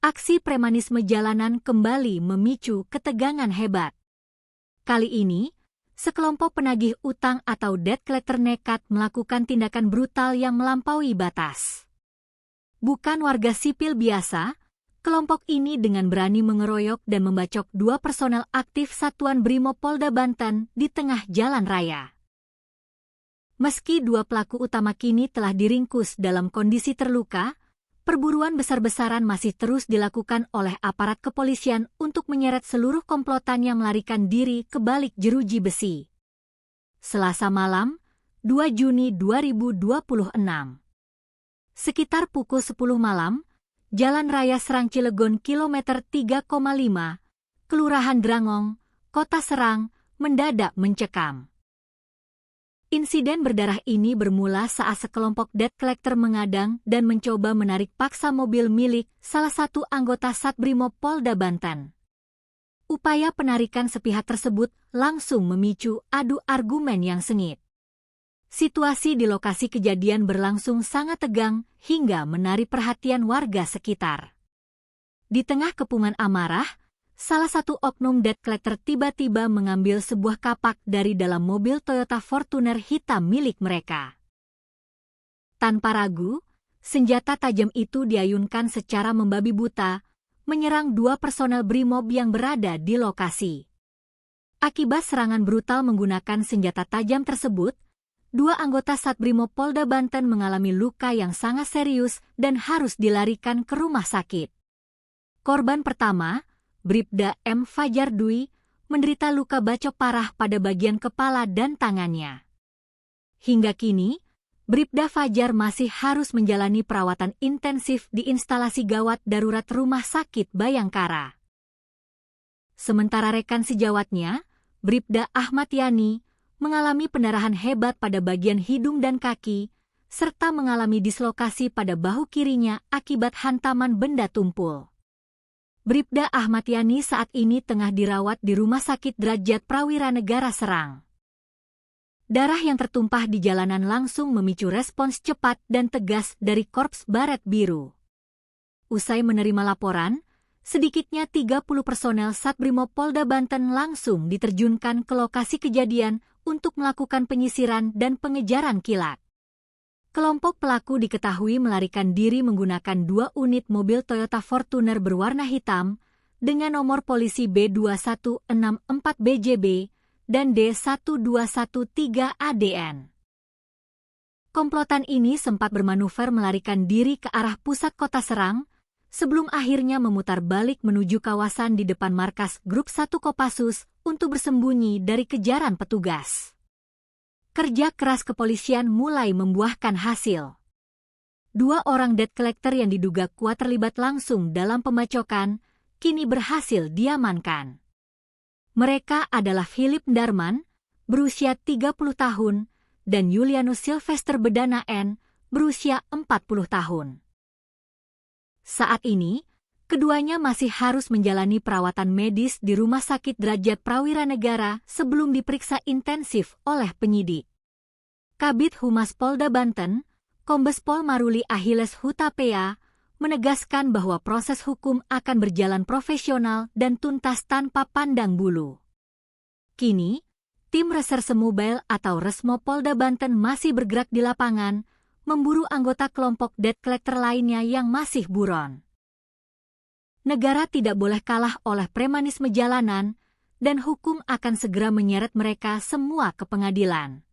Aksi premanisme jalanan kembali memicu ketegangan hebat. Kali ini, sekelompok penagih utang atau debt collector nekat melakukan tindakan brutal yang melampaui batas. Bukan warga sipil biasa, kelompok ini dengan berani mengeroyok dan membacok 2 personel aktif Satuan Brimob Polda Banten di tengah jalan raya. Meski 2 pelaku utama kini telah diringkus dalam kondisi terluka, perburuan besar-besaran masih terus dilakukan oleh aparat kepolisian untuk menyeret seluruh komplotan yang melarikan diri ke balik jeruji besi. Selasa malam, 2 Juni 2026. Sekitar pukul 10 malam, Jalan Raya Serang Cilegon kilometer 3,5, Kelurahan Drangong, Kota Serang, mendadak mencekam. Insiden berdarah ini bermula saat sekelompok debt collector mengadang dan mencoba menarik paksa mobil milik salah satu anggota Satbrimob Polda Banten. Upaya penarikan sepihak tersebut langsung memicu adu argumen yang sengit. Situasi di lokasi kejadian berlangsung sangat tegang hingga menarik perhatian warga sekitar. Di tengah kepungan amarah, salah satu oknum debt collector tiba-tiba mengambil sebuah kapak dari dalam mobil Toyota Fortuner hitam milik mereka. Tanpa ragu, senjata tajam itu diayunkan secara membabi buta, menyerang 2 personel Brimob yang berada di lokasi. Akibat serangan brutal menggunakan senjata tajam tersebut, 2 anggota Satbrimob Polda Banten mengalami luka yang sangat serius dan harus dilarikan ke rumah sakit. Korban pertama, Bribda M. Fajar Dwi, menderita luka bacok parah pada bagian kepala dan tangannya. Hingga kini, Bribda Fajar masih harus menjalani perawatan intensif di instalasi gawat darurat Rumah Sakit Bayangkara. Sementara rekan sejawatnya, Bribda Ahmad Yani, mengalami pendarahan hebat pada bagian hidung dan kaki, serta mengalami dislokasi pada bahu kirinya akibat hantaman benda tumpul. Bribda Ahmad Yani saat ini tengah dirawat di Rumah Sakit Derajat Prawira Negara Serang. Darah yang tertumpah di jalanan langsung memicu respons cepat dan tegas dari Korps Baret Biru. Usai menerima laporan, sedikitnya 30 personel Satbrimob Polda Banten langsung diterjunkan ke lokasi kejadian untuk melakukan penyisiran dan pengejaran kilat. Kelompok pelaku diketahui melarikan diri menggunakan 2 unit mobil Toyota Fortuner berwarna hitam dengan nomor polisi B2164BJB dan D1213ADN. Komplotan ini sempat bermanuver melarikan diri ke arah pusat kota Serang, sebelum akhirnya memutar balik menuju kawasan di depan markas Grup 1 Kopassus untuk bersembunyi dari kejaran petugas. Kerja keras kepolisian mulai membuahkan hasil. 2 orang debt collector yang diduga kuat terlibat langsung dalam pembacokan, kini berhasil diamankan. Mereka adalah Philip Darman, berusia 30 tahun, dan Julianus Sylvester Bedana N, berusia 40 tahun. Saat ini, keduanya masih harus menjalani perawatan medis di Rumah Sakit Derajat Prawira Negara sebelum diperiksa intensif oleh penyidik. Kabid Humas Polda Banten, Kombes Pol Maruli Achilles Hutapea, menegaskan bahwa proses hukum akan berjalan profesional dan tuntas tanpa pandang bulu. Kini, tim Reserse Mobile atau Resmo Polda Banten masih bergerak di lapangan, memburu anggota kelompok debt collector lainnya yang masih buron. Negara tidak boleh kalah oleh premanisme jalanan, dan hukum akan segera menyeret mereka semua ke pengadilan.